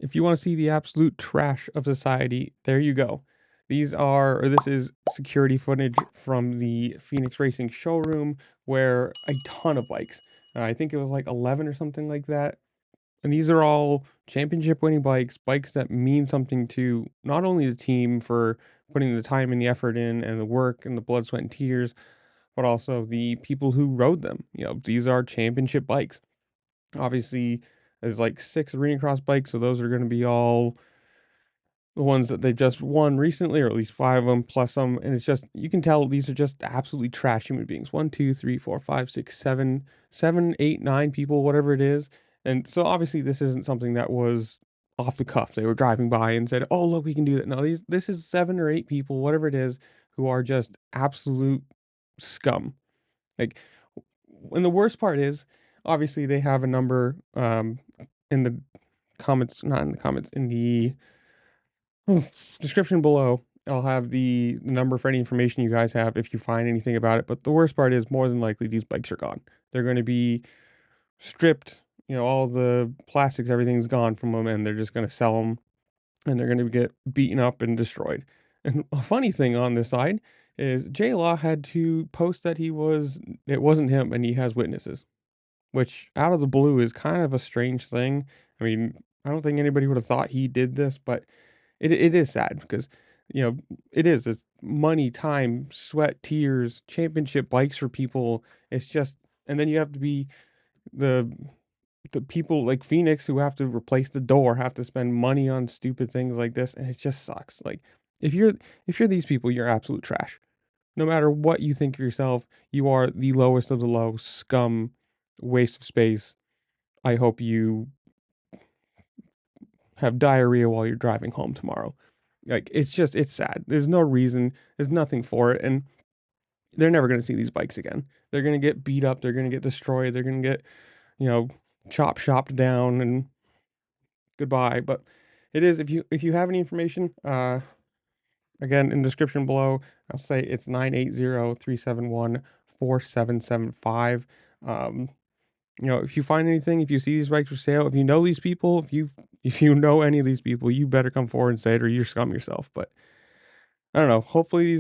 If you want to see the absolute trash of society, there you go. This is security footage from the Phoenix Racing showroom where a ton of bikes, I think it was like 11 or something like that. And these are all championship winning bikes, bikes that mean something to not only the team for putting the time and the effort in and the work and the blood, sweat, and tears, but also the people who rode them. These are championship bikes. Obviously, there's like 6 arena cross bikes, so those are going to be all the ones that they just won recently, or at least 5 of them plus some. And it's just, you can tell these are just absolutely trash human beings. 1, 2, 3, 4, 5, 6, 7, 7, 8, 9 people, whatever it is. And so obviously this isn't something that was off the cuff. They were driving by and said, "Oh, look, we can do that." No, this is 7 or 8 people, whatever it is, who are just absolute scum. Like, and the worst part is, obviously they have a number in the comments, not in the comments, in the description below. I'll have the number for any information you guys have if you find anything about it. But the worst part is, more than likely these bikes are gone. They're going to be stripped. All the plastics, everything's gone from them, and they're just going to sell them, and they're going to get beaten up and destroyed. And a funny thing on this side is J Law had to post that it wasn't him, and he has witnesses, which out of the blue is kind of a strange thing. I mean, I don't think anybody would have thought he did this, but it is sad because, it's money, time, sweat, tears, championship bikes for people. It's just, and then you have to be the the people like Phoenix who have to replace the door, have to spend money on stupid things like this, and it just sucks. Like, if you're these people, you're absolute trash. No matter what you think of yourself, you are the lowest of the low, scum, waste of space. I hope you have diarrhea while you're driving home tomorrow. Like, it's sad. There's no reason, there's nothing for it, and they're never going to see these bikes again. They're going to get beat up, they're going to get destroyed, they're going to get, you know, chopped down, and goodbye. But it is, if you have any information, again, in the description below, I'll say it's 980-371-4775. If you find anything, if you see these bikes for sale, if you know these people, if you know any of these people, you better come forward and say it, or you're scum yourself. But I don't know. Hopefully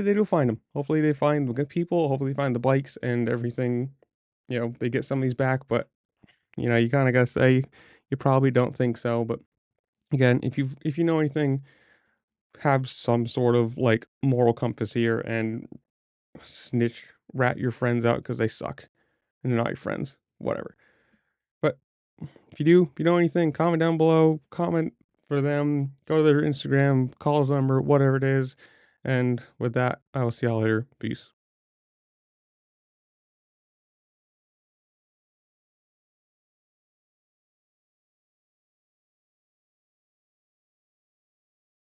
they do find them. Hopefully they find the good people. Hopefully they find the bikes and everything. They get some of these back. But you kind of gotta say you probably don't think so. But again, if you know anything, have some sort of like moral compass here and rat your friends out because they suck and they're not your friends. Whatever. But if you know anything, comment down below, comment for them, go to their Instagram, call his number, whatever it is. And with that, I will see y'all later. Peace.